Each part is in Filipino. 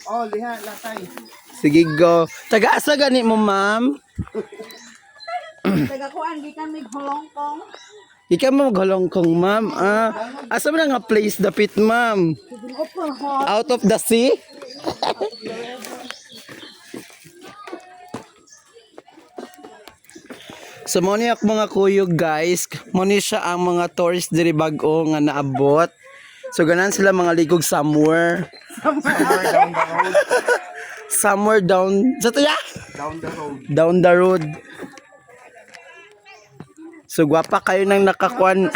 Oh, liha, latay. Sige, go. Taga-asa gani mo, ma'am? Tagakuan, di kami Holongkong. Ikaw mo maghalongkong, ma'am. Asa mo na nga place dapit, ma'am? Out of the sea? So, mo niya mga kuyog, guys. Mo ni siya ang mga tourist diri bag-o nga naabot. So, ganan sila mga ligog somewhere. Somewhere down. Sa to ya? Down the road. Down the road. So, gwapa kayo nang nakakuan.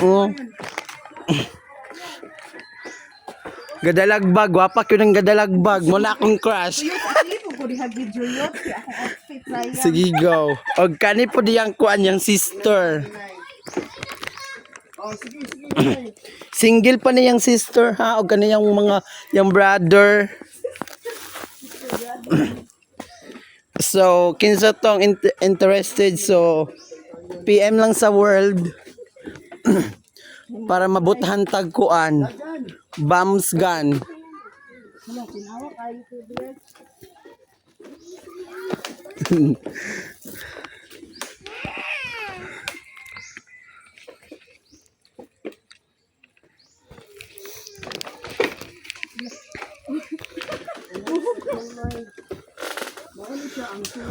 Gadalagbag. Gwapa kayo ng gadalagbag. Muna akong crush. Sige, go. O, kani po diyang kuan yung sister. Oh, sige, sige. Single pa niyang sister, ha? O kani yung mga, yung brother. So, kinsa tong interested, so, PM lang sa world para mabuthan tagkuan. Bombs gun.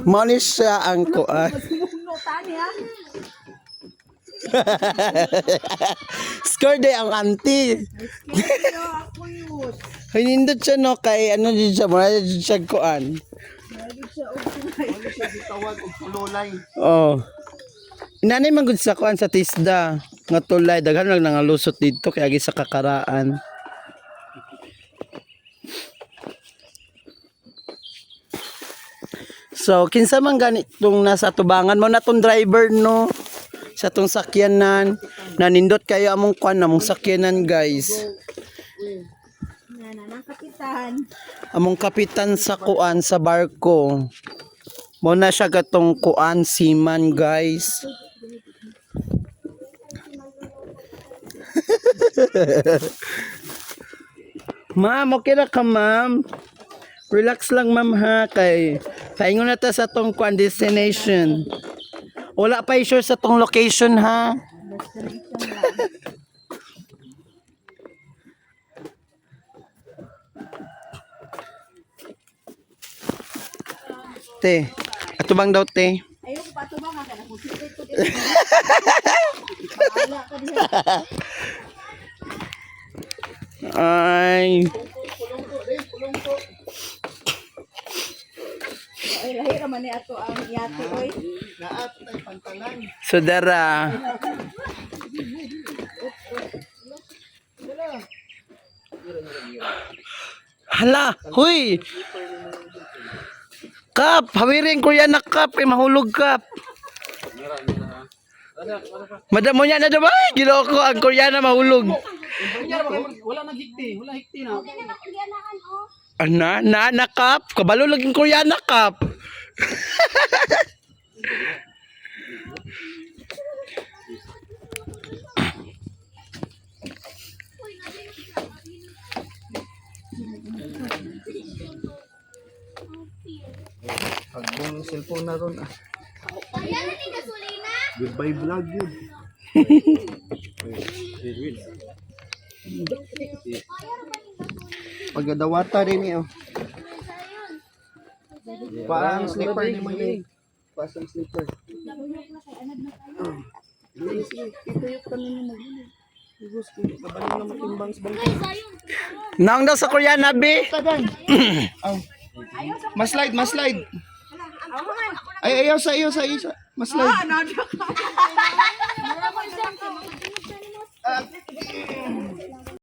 Money siya ang kuan. Score day ang auntie. Hinindot siya no kay ano din siya, mura din siya kuan. Tawag og pulolay. Oh. Inanay man gud sa kuan sa tisda nga tulay daghan lang nangalusot dito kay agi sa kakaraan. So kinsa man ganitong nasa tubangan mo na tong driver no sa tong sakyanan nanindot kayo among kuan among sakyanan guys. Nang kapitan. Among kapitan sa kuan sa barko. Mo na siya gatong kuan seaman guys. Ma'am, okay na ka ma'am. Relax lang ma'am ha kay paingon na ta sa tong kuan destination. Wala pa sure sa tong location ha. Te, atubang daw te. Ayaw ko pa ito ba nga ka na kung secret ko dito. Bahala ka diha. Ay. Ay, lahi raman ni ato ang yate oy. Naat tay pantalan. Sudara. Hala, huy. Kap, hawirin ko yan na kap, mahulog kap. Madam mo niya na diba? Giloko ang Koreana mahulog. Wala nang hikti, wala hikti na. Na kap, kabalo laging Koreana kap. Pagbong cellphone na ron ah. Goodbye vlog yun. Pagdawata rin niyo. Parang slipper ni mo yun. Pasang slipper. Ituyok kami ni mag-inig. Igos ko, kabaling na matimbang sa bangko. Naong daw sa Koreana, be. Maslide, maslide. Ay, ayaw sa iyo, sa iyo. Maslide.